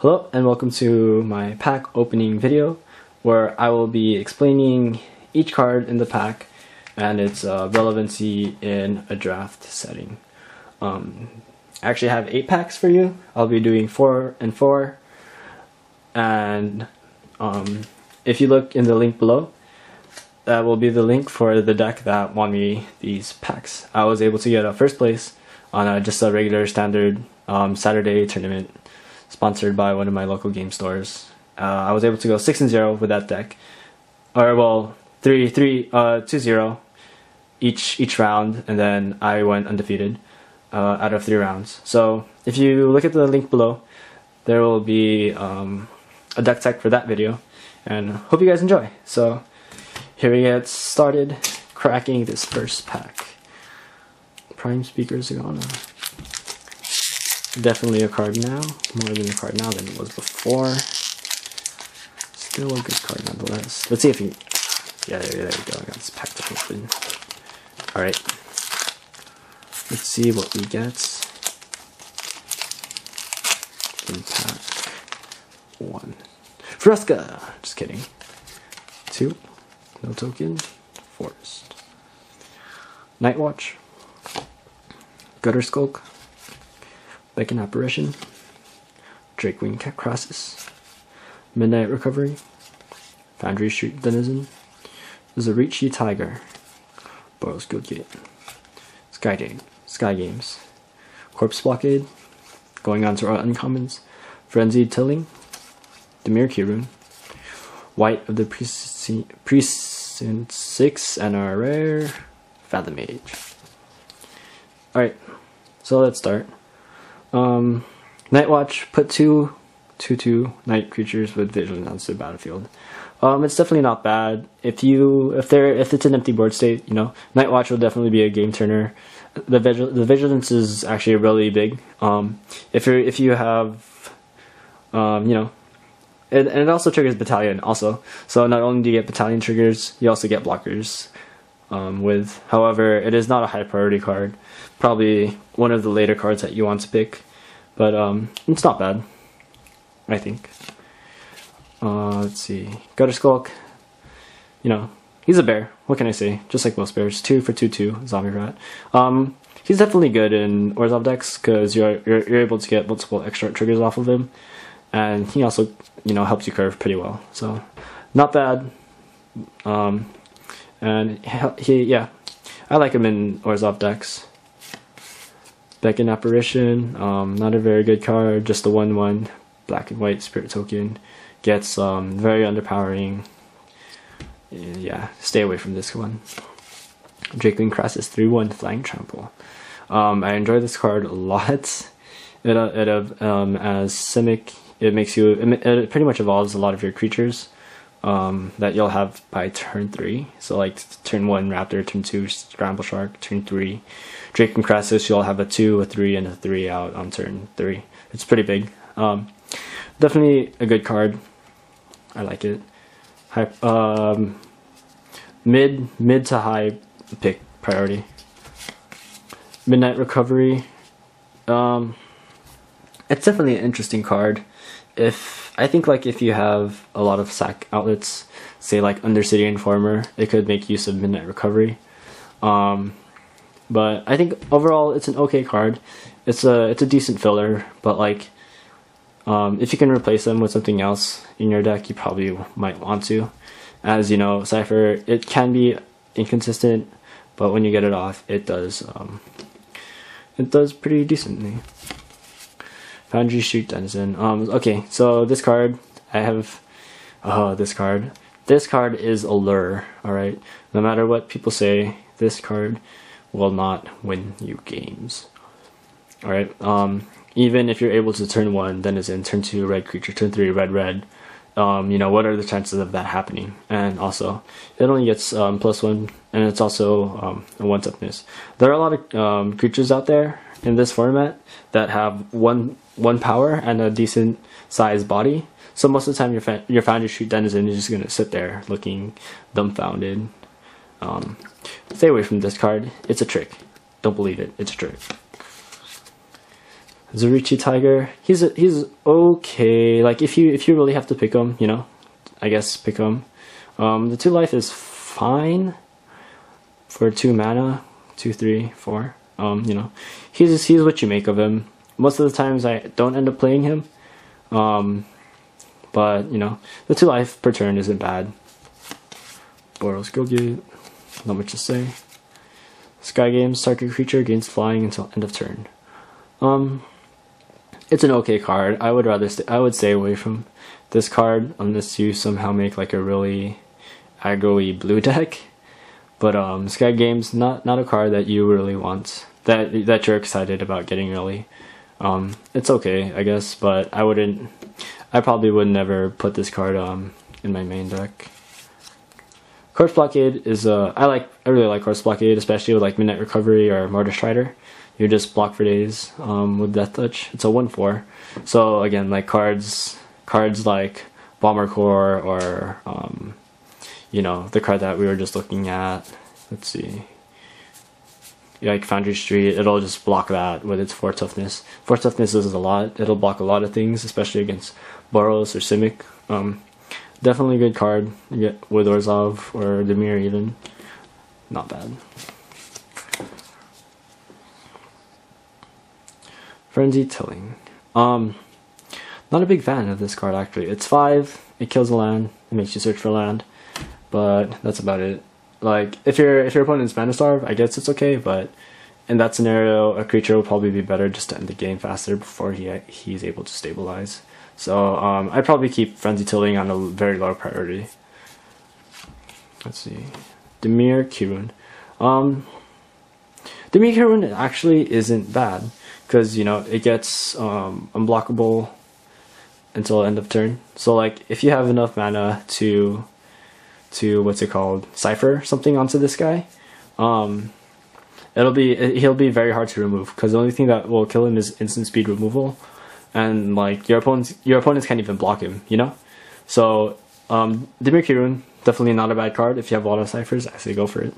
Hello and welcome to my pack opening video where I will be explaining each card in the pack and its relevancy in a draft setting. I actually have 8 packs for you. I'll be doing 4 and 4, and if you look in the link below, that will be the link for the deck that won me these packs. I was able to get a first place on just a regular standard Saturday tournament sponsored by one of my local game stores. I was able to go 6-0 with that deck, or well, 2-0 each round, and then I went undefeated out of 3 rounds. So if you look at the link below, there will be a deck tech for that video, and hope you guys enjoy. So here we get started cracking this first pack. Prime Speakers are gone. Definitely a card now, more than a card now than it was before. Still a good card nonetheless. Let's see if you, yeah, there we go. I got this pack to open. Alright, let's see what we get in pack 1. Fresca! Just kidding. 2, no token. Forest. Nightwatch. Gutter Skulk. Beacon Apparition, Drakewing Crassus, Midnight Recovery, Foundry Street Denizen, Zarichi Tiger, Boros Guildgate, Sky Games, Corpse Blockade, going on to our uncommons, Frenzied Tilling, Demir Kirun, White of the Precinct 6, and our rare Fathom Mage. Alright, so let's start. Nightwatch, put 2/2 night creatures with vigilance onto the battlefield. It's definitely not bad. If it's an empty board state, you know, Nightwatch will definitely be a game turner. The vigilance is actually really big. If you have, you know, and it also triggers battalion also. So not only do you get battalion triggers, you also get blockers. However, it is not a high priority card. Probably one of the later cards that you want to pick, but it's not bad, I think. Let's see, Gutter Skulk. You know, he's a bear. What can I say? Just like most bears. 2 for 2/2 zombie rat. He's definitely good in Orzhov decks because you're able to get multiple extra triggers off of him, and he also, you know, helps you curve pretty well. So not bad. And yeah, I like him in Orzhov decks. Beacon Apparition, not a very good card, just a 1/1 black and white spirit token. Gets very underpowering. Yeah, stay away from this one. Drakewing Crassus 3/1 Flying Trample. I enjoy this card a lot. As Simic, it pretty much evolves a lot of your creatures that you'll have by turn 3. So like turn 1 Raptor, turn 2 Scramble Shark, turn 3 Drakewing Crassus, you'll have a 2, a 3, and a 3 out on turn 3. It's pretty big. Definitely a good card. I like it. Mid to high pick priority. Midnight Recovery. It's definitely an interesting card. I think like if you have a lot of sack outlets, say like Undercity Informer, it could make use of Midnight Recovery. But I think overall it's an okay card. It's a decent filler, but like if you can replace them with something else in your deck, you probably might want to. As you know, Cypher, it can be inconsistent, but when you get it off, it does pretty decently. Foundry Street Denizen. Okay, so this card, I have, this card. This card is a lure, alright? No matter what people say, this card will not win you games. Alright, even if you're able to turn 1, Denizen, turn 2 red creature, turn 3 red, you know, what are the chances of that happening? And also, it only gets +1, and it's also a 1-toughness. There are a lot of creatures out there in this format that have one power and a decent sized body. So most of the time your Foundry Street Denizen is just gonna sit there looking dumbfounded. Stay away from this card. It's a trick. Don't believe it. It's a trick. Zurichi Tiger, he's okay. Like if you really have to pick him, you know, I guess pick him. The 2 life is fine for 2 mana, 2, 3, 4. You know, he's what you make of him. Most of the times I don't end up playing him, but you know, the 2 life per turn isn't bad. Boros Gilgit, not much to say. Sky Games, target creature gains flying until end of turn. It's an okay card. I would stay away from this card unless you somehow make like a really aggro-y blue deck. But Sky Games, not a card that you really want, that you're excited about getting early. It's okay, I guess, but I probably would never put this card in my main deck. Corpse Blockade is I really like Corpse Blockade, especially with like Midnight Recovery or Mortar Strider. You just block for days with Death Touch. It's a 1/4. So again, like cards like Bomber Core or you know, the card that we were just looking at. Let's see. Like Foundry Street, it'll just block that with its 4 toughness. 4 toughness is a lot. It'll block a lot of things, especially against Boros or Simic. Definitely a good card. You get with Orzhov or Dimir even. Not bad. Frenzy Tilling. Not a big fan of this card actually. It's 5, it kills a land, it makes you search for land, but that's about it. Like if your opponent's mana starve, I guess it's okay, but in that scenario a creature will probably be better just to end the game faster before he's able to stabilize. So I'd probably keep Frenzy Tilling on a very low priority. Let's see. Dimir Kirun. Dimir Kirun actually isn't bad, because you know it gets unblockable until end of turn. So like if you have enough mana to what's it called, cipher something onto this guy, he'll be very hard to remove, because the only thing that will kill him is instant speed removal, and like your opponents can't even block him, you know. So Dimir Kirun, definitely not a bad card. If you have a lot of ciphers, I say go for it.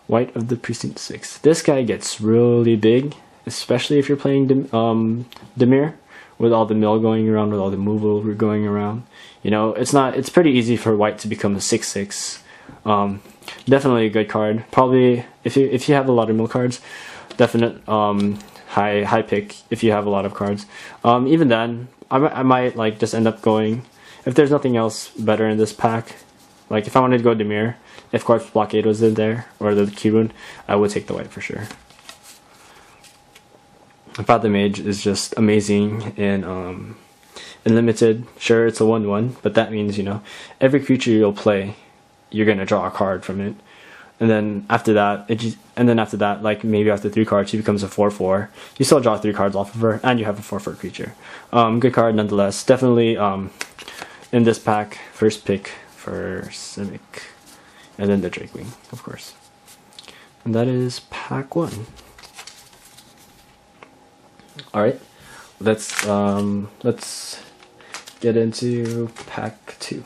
White of the Precinct 6. This guy gets really big, especially if you're playing Dimir, with all the mill going around, with all the removal going around. You know, it's pretty easy for white to become a 6/6. Definitely a good card. Probably if you have a lot of mill cards, definite high pick if you have a lot of cards. Even then, I might like just end up going, if there's nothing else better in this pack. Like if I wanted to go Dimir, if Corpse Blockade was in there, or the Kirun, I would take the white for sure. Path of Mage is just amazing in limited. Sure, it's a 1/1, but that means, you know, every creature you'll play, you're gonna draw a card from it, and then after that, like maybe after 3 cards, she becomes a 4/4. You still draw 3 cards off of her, and you have a 4/4 creature. Good card nonetheless. Definitely in this pack, first pick for Simic, and then the Drakewing, of course. And that is pack 1. Alright, let's get into pack 2.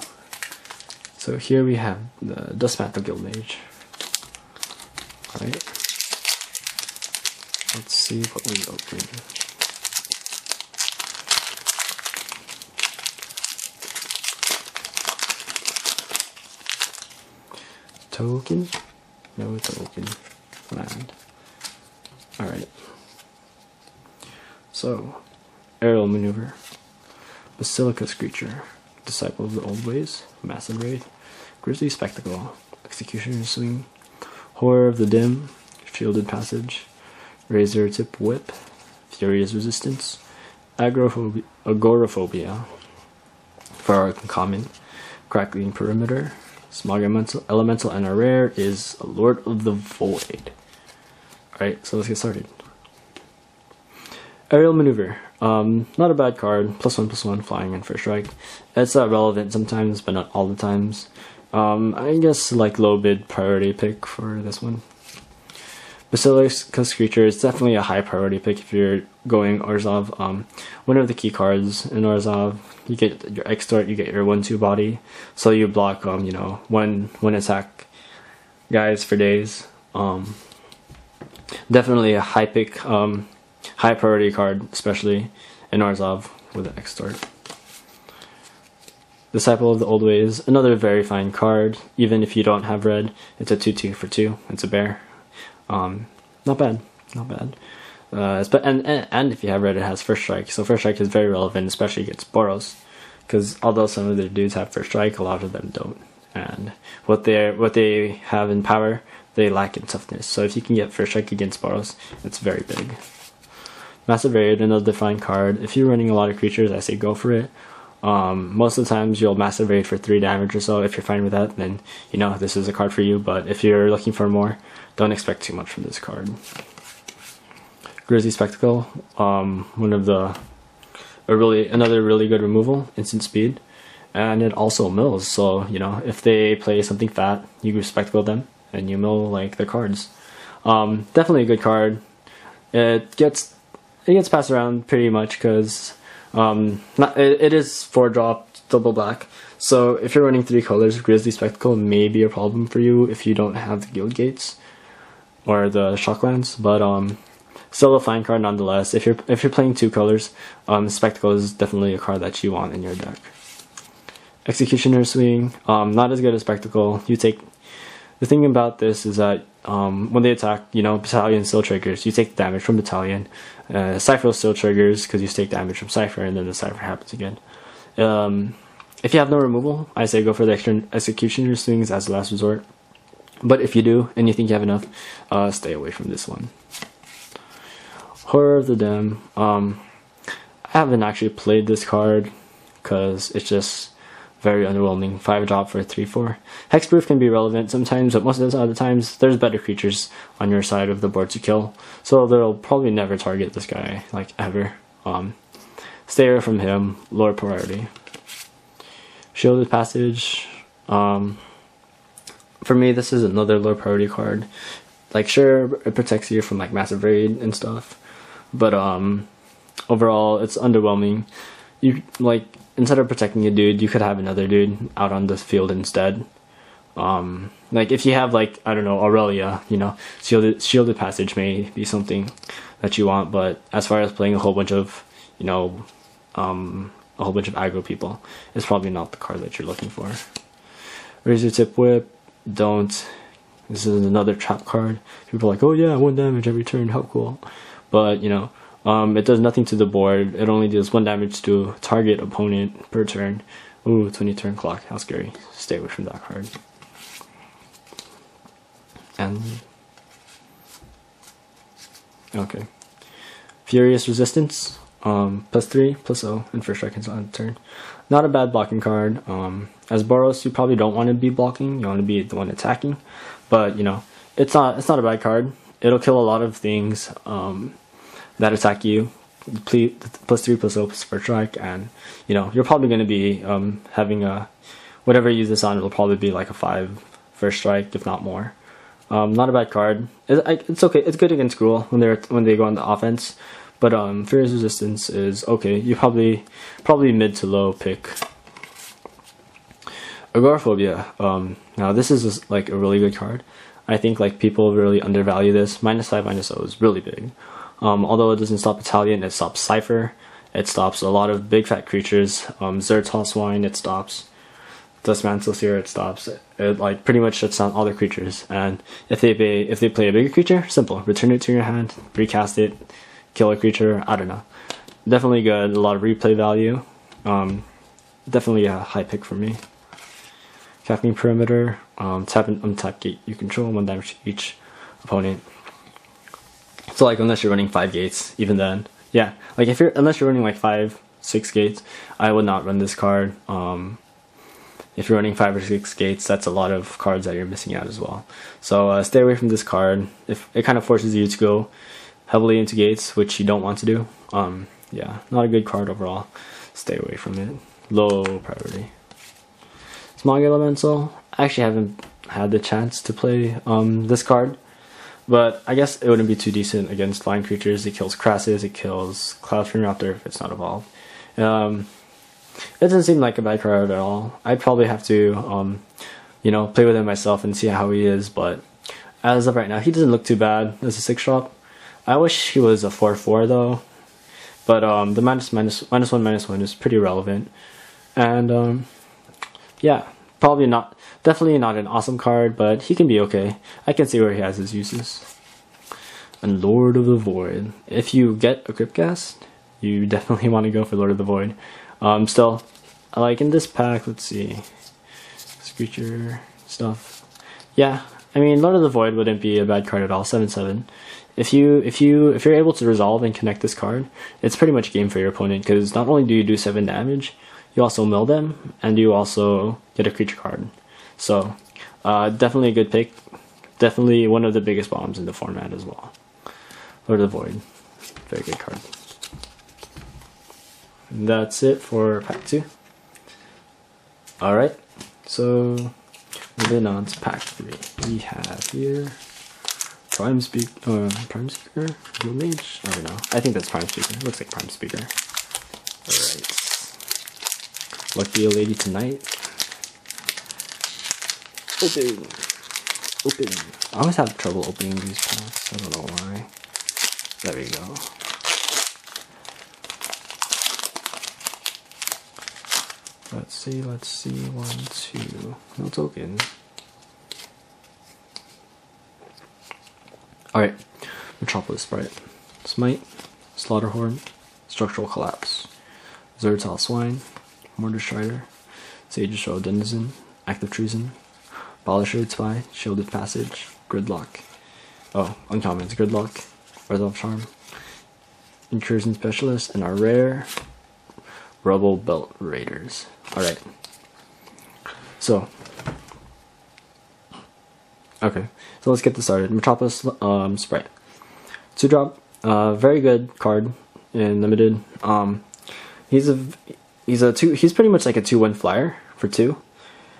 So here we have the Dustmantle Guildmage. Alright, let's see what we open. Token? No token. Land. Alright. So, Aerial Maneuver, Basilica Screecher, Disciple of the Old Ways, Massive Wraith, Grisly Spectacle, Executioner's Swing, Horror of the Dim, Shielded Passage, Razor Tip Whip, Furious Resistance, Agoraphobia, for our common, Crackling Perimeter, Smog Elemental, and our rare is Lord of the Void. Alright, so let's get started. Aerial Maneuver, not a bad card. +1/+1 flying and first strike. It's relevant sometimes, but not all the times. I guess like low bid priority pick for this one. Basilica Screecher is definitely a high priority pick if you're going Orzhov. One of the key cards in Orzhov, you get your Extort, you get your 1/2 body, so you block you know, one attack guys for days. Definitely a high pick. high priority card, especially in Orzhov with the Extort. Disciple of the Old Ways, another very fine card. Even if you don't have red, it's a 2/2 for 2. It's a bear. Not bad, not bad. And if you have red, it has first strike. So first strike is very relevant, especially against Boros, because although some of their dudes have first strike, a lot of them don't. And what they have in power, they lack in toughness. So if you can get first strike against Boros, it's very big. Massive Raid, another fine card. If you're running a lot of creatures, I say go for it. Most of the times you'll Massive Raid for 3 damage or so. If you're fine with that, then you know this is a card for you. But if you're looking for more, don't expect too much from this card. Grisly Spectacle, another really good removal, instant speed, and it also mills. So you know if they play something fat, you Spectacle them and you mill like their cards. Definitely a good card. It gets passed around pretty much because it is 4-drop double black. So if you're running 3 colors, Grisly Spectacle may be a problem for you if you don't have the Guild Gates or the Shocklands, but still a fine card nonetheless. If you're playing 2 colors, Spectacle is definitely a card that you want in your deck. Executioner Swing, not as good as Spectacle. The thing about this is that when they attack, you know, Battalion still triggers. You take the damage from Battalion. Cypher still triggers because you take damage from Cypher, and then the Cypher happens again. If you have no removal, I say go for the Executioner Swings as a last resort. But if you do, and you think you have enough, stay away from this one. Horror of the Dam. I haven't actually played this card because it's just very underwhelming. 5-drop for a 3/4. Hexproof can be relevant sometimes, but most of the other times there's better creatures on your side of the board to kill, so they'll probably never target this guy, like, ever. Stay away from him, lower priority. Shielded Passage. For me, this is another low priority card. Like, sure, it protects you from like Massive Raid and stuff, but overall it's underwhelming. You like, instead of protecting a dude, you could have another dude out on the field instead. Like if you have, like, I don't know, Aurelia, you know, shielded Passage may be something that you want, but as far as playing a whole bunch of, you know, a whole bunch of aggro people, it's probably not the card that you're looking for. Razor Tip Whip, don't. This is another trap card. People are like, oh yeah, 1 damage every turn, how cool. But, you know, it does nothing to the board. It only does 1 damage to target opponent per turn. Ooh, 20 turn clock, how scary. Stay away from that card. And okay, Furious Resistance, +3, +0, and first strike on turn. Not a bad blocking card. As Boros, you probably don't want to be blocking. You want to be the one attacking, but you know it's not a bad card. It'll kill a lot of things that attack you. +3, +0, first strike, and you know you're probably going to be having a whatever you use this on. It'll probably be like a 5 first strike, if not more. Not a bad card. It's okay. It's good against Gruul when they go on the offense. But Furious Resistance is okay. You probably mid to low pick. Agoraphobia. Now this is like a really good card. I think like people really undervalue this. -5, -0 is really big. Although it doesn't stop Battalion, it stops Cypher. It stops a lot of big fat creatures. Zertosswine, it stops. Dustmantle here, it stops. It like pretty much shuts down all the creatures. And if they play a bigger creature, simple. Return it to your hand, recast it, kill a creature. I don't know. Definitely good. A lot of replay value. Definitely a high pick for me. Capping Perimeter. Tap and untap gate you control, 1 damage to each opponent. So like unless you're running 5 gates, even then, yeah. Like unless you're running like 5, 6 gates, I would not run this card. If you're running 5 or 6 gates, that's a lot of cards that you're missing out as well. So stay away from this card. If it kind of forces you to go heavily into gates, which you don't want to do. Yeah, not a good card overall. Stay away from it. Low priority. Smog Elemental. I actually haven't had the chance to play this card, but I guess it wouldn't be too decent against flying creatures. It kills Crassus, it kills Cloudstream Raptor if it's not evolved. It doesn't seem like a bad card at all. I'd probably have to, you know, play with him myself and see how he is, but as of right now, he doesn't look too bad as a 6-drop. I wish he was a 4/4 though, but the -1/-1 is pretty relevant, and yeah, probably not, definitely not an awesome card, but he can be okay. I can see where he has his uses. And Lord of the Void. If you get a Cryptcast, you definitely want to go for Lord of the Void. Still, like in this pack, let's see, Screecher stuff. Yeah, I mean Lord of the Void wouldn't be a bad card at all. 7/7. If you're able to resolve and connect this card, it's pretty much game for your opponent, because not only do you do 7 damage, you also mill them, and you also get a creature card. So definitely a good pick. Definitely one of the biggest bombs in the format as well. Lord of the Void, very good card. And that's it for pack 2. Alright, so moving on to pack 3. We have here Prime Speaker, Dual Mage? I don't know. I think that's Prime Speaker. It looks like Prime Speaker. Alright. Lucky a lady tonight. Open! Open! I always have trouble opening these packs. I don't know why. There we go. Let's see. 1, 2. No token. Alright. Metropolis Sprite. Smite. Slaughterhorn. Structural Collapse. Zertal Swine. Mortar Strider. Sage's Show Denizen. Active Treason. Polished Spy. Shielded Passage. Gridlock. Oh, uncommons. Gridlock. Earth Charm. Incursion Specialist. And our rare Rubble Belt Raiders. Alright. So. Okay. So let's get this started. Metropolis Sprite. 2-drop. Very good card in limited. He's pretty much like a 2/1 flyer for 2.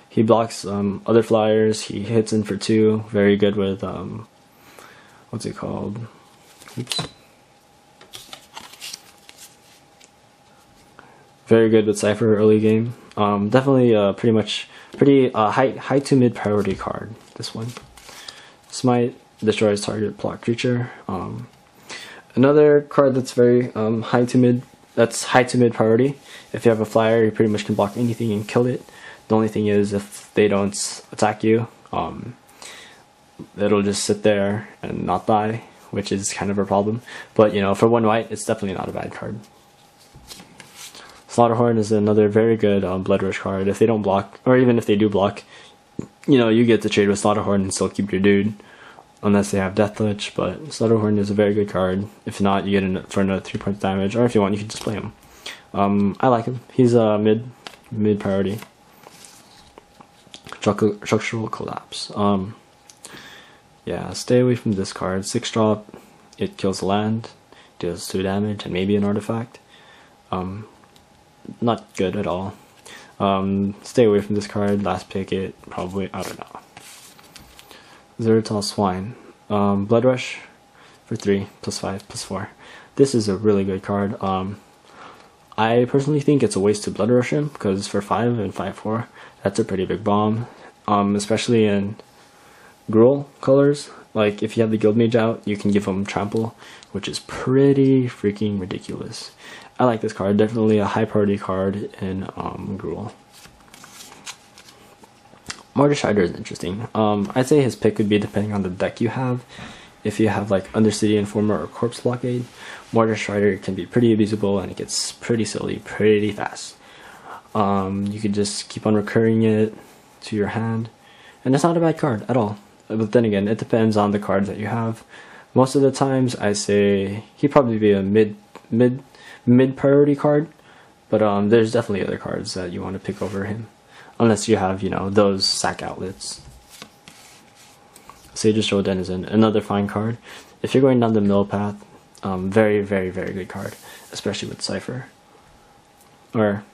He blocks other flyers. He hits in for 2. Very good with what's it called? Oops. Very good with Cypher early game. Definitely pretty high to mid priority card. This one. Smite destroys target block creature. Another card that's very high to mid priority. If you have a flyer, you pretty much can block anything and kill it. The only thing is, if they don't attack you, it'll just sit there and not die, which is kind of a problem. But you know, for 1 white, it's definitely not a bad card. Slaughterhorn is another very good Blood Rush card. If they don't block, or even if they do block, you know, you get to trade with Slaughterhorn and still keep your dude, unless they have Death Touch. But Slaughterhorn is a very good card. If not, you get it for another 3 points damage, or if you want, you can just play him. I like him. He's a mid priority. Structural Collapse. Yeah, stay away from this card. 6-drop. It kills the land, deals 2 damage, and maybe an artifact. Not good at all. Stay away from this card. Last pick it, probably, I don't know. Zeratal Swine. Blood Rush for 3, +5, +4. This is a really good card. I personally think it's a waste to Blood Rush him, because for 5 and 5/4, that's a pretty big bomb. Especially in Gruul colors. Like, if you have the Guild Mage out, you can give him Trample, which is pretty freaking ridiculous. I like this card. Definitely a high priority card in Gruul. Mortar Strider is interesting. I'd say his pick would be depending on the deck you have. If you have like Undercity Informer or Corpse Blockade, Mortar Strider can be pretty abusable, and it gets pretty silly pretty fast. You could just keep on recurring it to your hand, and it's not a bad card at all. But then again, it depends on the cards that you have. Most of the times, I say he'd probably be a mid priority card, but there's definitely other cards that you want to pick over him, unless you have, you know, those sack outlets. Sage's Show Denizen, another fine card. If you're going down the mill path, very, very, very good card, especially with Cypher. Or,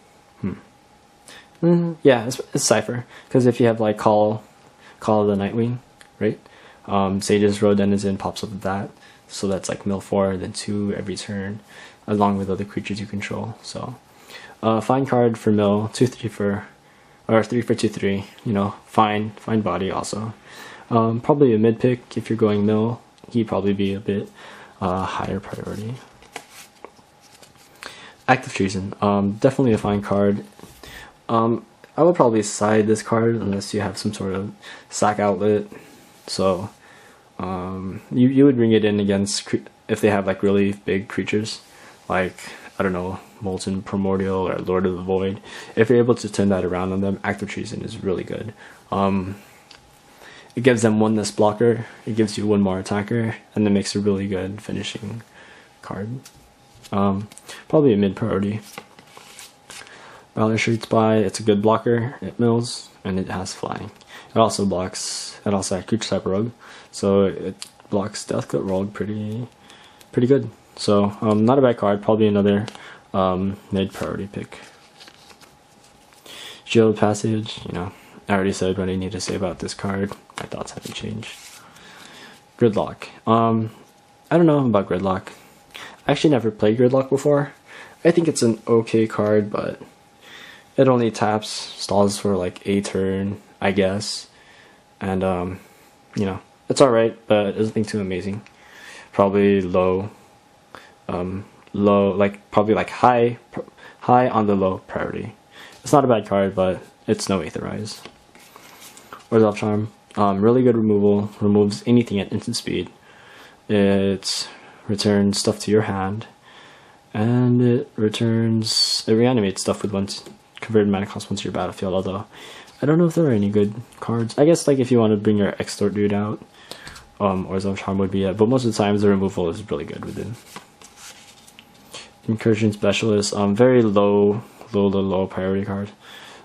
yeah, it's Cypher, because if you have like Call of the Nightwing, right? Sage's Road Denizen pops up with that, so that's like mill 4, then 2 every turn, along with other creatures you control. So, fine card for mill, 2/3 for, or 3 for 2/3. You know, fine body also. Probably a mid pick if you're going mill. He'd probably be a bit higher priority. Active Treason, definitely a fine card. I would probably side this card unless you have some sort of sack outlet. So you would bring it in against if they have like really big creatures, like I don't know, Molten Primordial or Lord of the Void. If you're able to turn that around on them, Active Treason is really good. It gives them one less blocker, it gives you one more attacker, and it makes a really good finishing card. Probably a mid priority. Valor Street Spy, it's a good blocker, it mills, and it has flying. It also blocks, it also has creature type rogue, so it blocks Death Cut Rogue pretty good. So not a bad card, probably another mid priority pick. Shield Passage, you know, I already said what I need to say about this card. My thoughts haven't changed. Gridlock. I don't know about Gridlock. I actually never played Gridlock before. I think it's an okay card, but it only taps, stalls for like a turn, I guess. And, you know, it's alright, but it's nothing too amazing. Probably low, like, probably like high on the low priority. It's not a bad card, but it's no Aetherize. Orzhov Charm, really good removal, removes anything at instant speed. It returns stuff to your hand, and it reanimates stuff with once converted mana cost once your battlefield, although I don't know if there are any good cards. I guess like if you want to bring your Extort dude out, Orzhov Charm would be it, but most of the times the removal is really good with it. Incursion Specialist, very low priority card.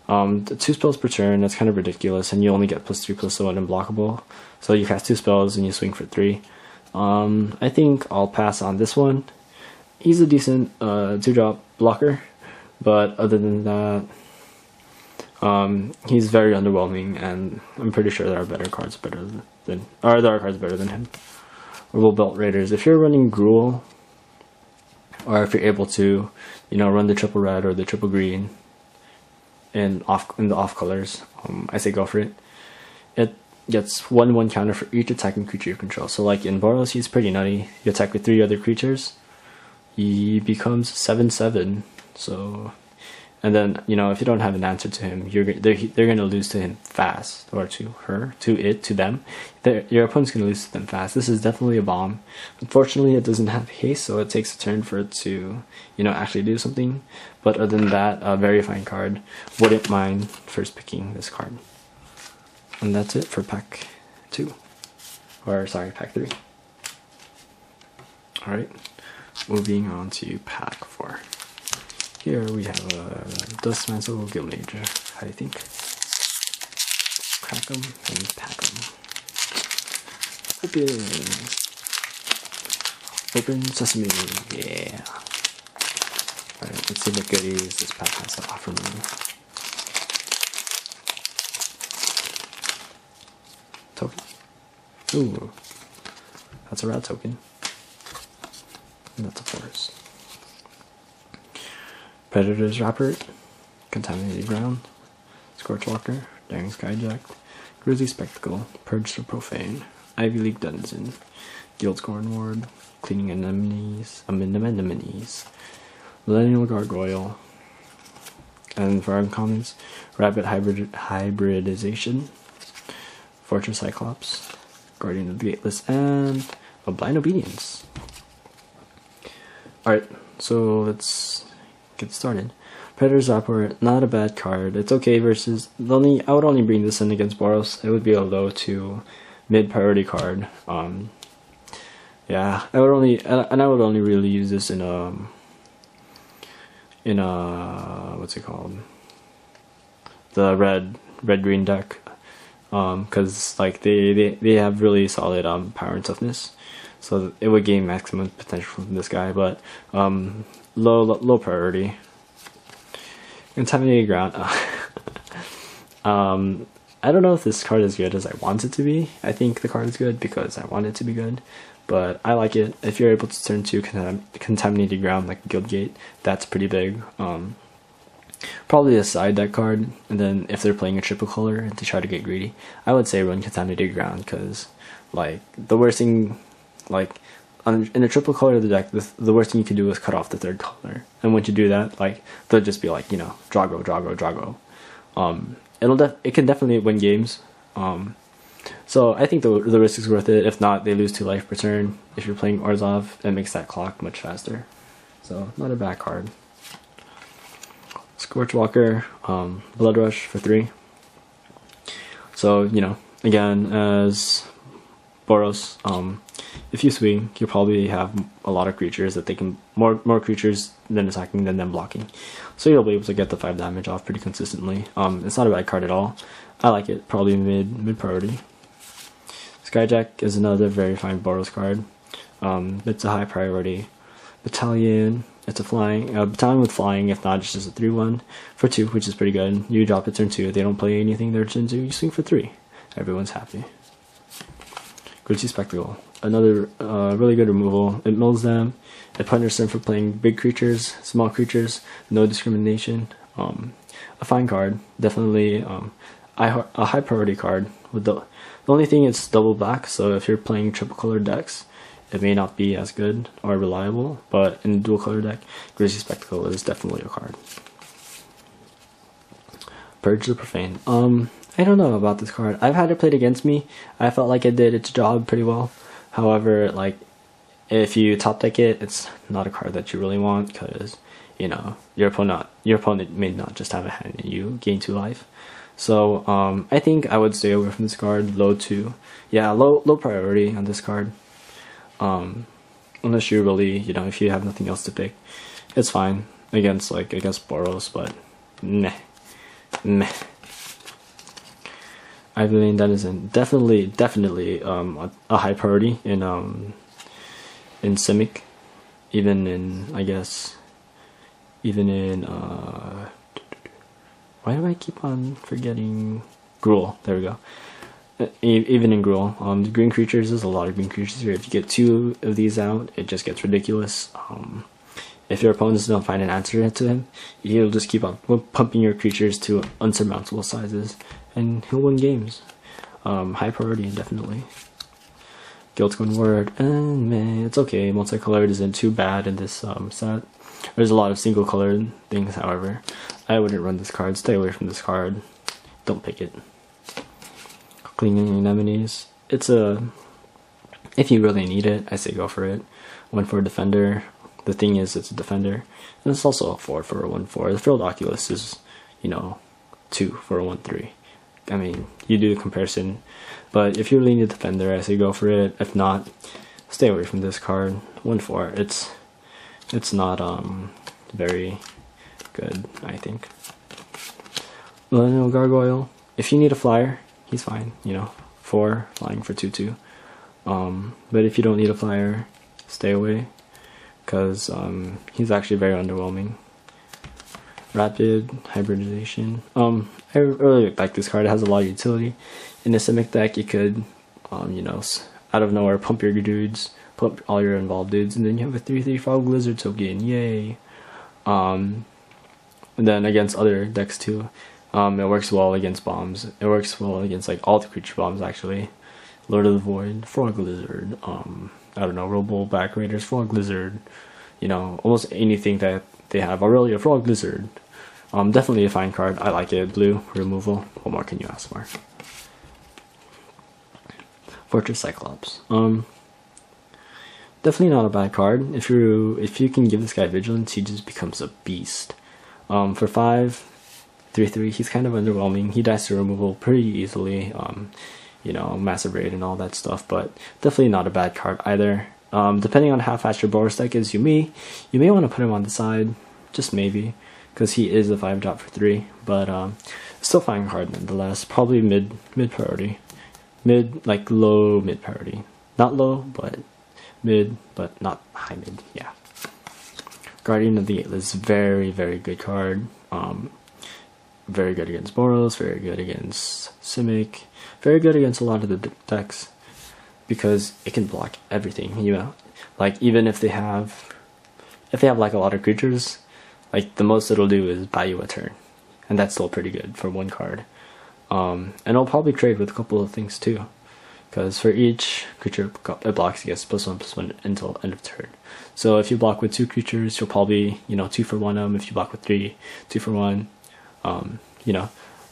The 2 spells per turn, that's kind of ridiculous, and you only get +3/+1 unblockable. So you cast 2 spells and you swing for 3. I think I'll pass on this one. He's a decent 2-drop blocker, but other than that, he's very underwhelming, and I'm pretty sure there are cards better than him. Orbital Belt Raiders. If you're running Gruul, or if you're able to, you know, run the triple red or the triple green in the off colors, I say go for it. It gets 1/1 counter for each attacking creature you control. So like in Boros, he's pretty nutty. You attack with 3 other creatures, he becomes 7/7. So, and then, you know, if you don't have an answer to him, they're gonna lose to him fast, or to her, to them. Your opponent's gonna lose to them fast. This is definitely a bomb. Unfortunately, it doesn't have haste, so it takes a turn for it to, you know, actually do something. But other than that, a very fine card. Wouldn't mind first picking this card. And that's it for pack 2. Or sorry, pack 3. Alright, moving on to pack 4. Here we have a Dustmantle Guildmage, I think. Crack 'em and pack 'em. Open sesame, yeah. Alright, let's see what goodies this pack has to offer me. Token. Ooh, that's a rad token. And that's a forest. Predator's Wrapper, Contaminated Ground, Scorchwalker, Daring Skyjack, Grisly Spectacle, Purge the Profane, Ivy League Denizen, Guildscorn Ward, Cleaning Anemones, Millennial Gargoyle, and for uncommons, Rabbit Hybridization, Fortress Cyclops, Guardian of the Gateless, and a Blind Obedience. Alright, so let's get started. Predator's Wrapper, not a bad card. It's okay versus I would only bring this in against Boros. It would be a low to mid priority card. Yeah, I would only really use this in a what's it called? The red green deck. Because like they have really solid power and toughness, so it would gain maximum potential from this guy, but low priority. Contaminated Ground. I don't know if this card is good as I want it to be. I think the card is good because I want it to be good, but I like it. If you're able to turn 2 Contaminated Ground like Guildgate, that's pretty big. Probably a side deck card, and then if they're playing a triple color to try to get greedy, I would say run Contaminated Ground, because like the worst thing, like in a triple color of the deck, the worst thing you can do is cut off the third color. And once you do that, like they'll just be like, you know, Drago, Drago, Drago. It can definitely win games. So I think the risk is worth it. If not, they lose 2 life per turn. If you're playing Orzhov, it makes that clock much faster. So not a bad card. Scorchwalker, Blood Rush for 3. So, you know, again, as Boros, if you swing, you'll probably have a lot of creatures that they can, more creatures than attacking than them blocking. So you'll be able to get the 5 damage off pretty consistently. It's not a bad card at all. I like it, probably mid priority. Skyjack is another very fine Boros card. It's a high priority. Battalion, it's a flying, battalion with flying, if not, it's just a 3/1 for 2, which is pretty good. You drop it turn 2, they don't play anything their turn 2, you swing for 3. Everyone's happy. Grizzly Spectacle, another really good removal. It mills them, it punishes them for playing big creatures, small creatures, no discrimination. A fine card, definitely a high priority card. With the only thing is double black, so if you're playing triple color decks, it may not be as good or reliable, but in a dual color deck, Grizzly Spectacle is definitely a card. Purge the Profane. I don't know about this card. I've had it played against me. I felt like it did its job pretty well. However, like, if you top deck it, it's not a card that you really want, because, you know, your opponent may not just have a hand and you gain 2 life. So I think I would stay away from this card. Low priority on this card. Unless you really, you know, if you have nothing else to pick, it's fine against Boros, but meh. Ivoline Denizen, definitely a high priority in Simic, even in why do I keep on forgetting Gruul? There we go. Even in Gruul, the green creatures, there's a lot of green creatures here. If you get 2 of these out, it just gets ridiculous. If your opponents don't find an answer to him, he'll just keep on pumping your creatures to unsurmountable sizes, and he'll win games. High priority, definitely. Guilt-Gone Word, and man, it's okay. Multicolored isn't too bad in this set. There's a lot of single-colored things, however. I wouldn't run this card. Stay away from this card. Don't pick it. Clinging Anemones. It's if you really need it, I say go for it. 1 for a defender. The thing is, it's a defender. And it's also a 4 for a 1/4. The Frilled Oculus is, you know, 2 for a 1/3. I mean, you do the comparison. But if you really need a defender, I say go for it. If not, stay away from this card. 1/4. It's not very good, I think. Millennial Gargoyle. If you need a flyer, he's fine, you know, 4 flying for 2/2. But if you don't need a flyer, stay away, because he's actually very underwhelming. Rapid Hybridization. I really like this card. It has a lot of utility. In a Simic deck, you could, you know, out of nowhere pump your dudes, pump all your involved dudes, and then you have a 3/3 Fog Lizard token. Yay! And then against other decks too. It works well against bombs. It works well against like all the creature bombs actually. Lord of the Void, Frog Lizard, I don't know, Robo Back Raiders, Frog Lizard, you know, almost anything that they have. Aurelia, Frog Lizard. Definitely a fine card. I like it. Blue, removal. What more can you ask for? Fortress Cyclops. Definitely not a bad card. If you can give this guy Vigilance, he just becomes a beast. For 5, 3/3, he's kind of underwhelming. He dies to removal pretty easily. You know, Massive Raid and all that stuff, but definitely not a bad card either. Depending on how fast your Boros deck is, you may want to put him on the side, just maybe, because he is a 5-drop for 3. But still fine card nonetheless. Probably mid priority, like low mid priority, not low, but mid, but not high mid. Yeah. Guardian of the Atlas, very good card. Very good against Boros, very good against Simic, very good against a lot of the decks, because it can block everything, you know. Like, even if they have like a lot of creatures, like the most it'll do is buy you a turn, and that's still pretty good for 1 card. And it'll probably trade with a couple of things too. because for each creature it blocks, it gets +1/+1 until end of turn. So if you block with 2 creatures, you'll probably, 2 for 1 of them. If you block with 3, 2 for 1.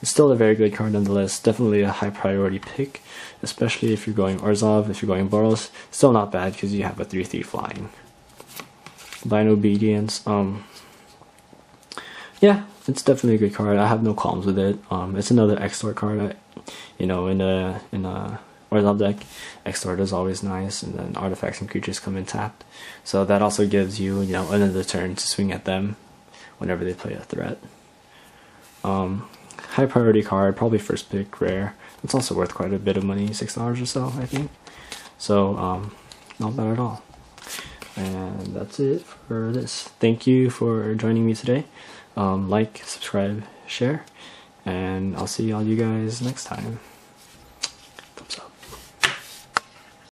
It's still a very good card nonetheless. Definitely a high priority pick, especially if you're going Orzhov, if you're going Boros. Still not bad because you have a 3/3 flying. Blind Obedience. Yeah, it's definitely a good card. I have no qualms with it. It's another Extort card. In a Orzhov deck, Extort is always nice, and then artifacts and creatures come in tapped. So that also gives you, another turn to swing at them whenever they play a threat. High priority card, probably first pick, rare. It's also worth quite a bit of money, $6 or so, I think. So, not bad at all. And that's it for this. Thank you for joining me today. Like, subscribe, share, and I'll see all you guys next time.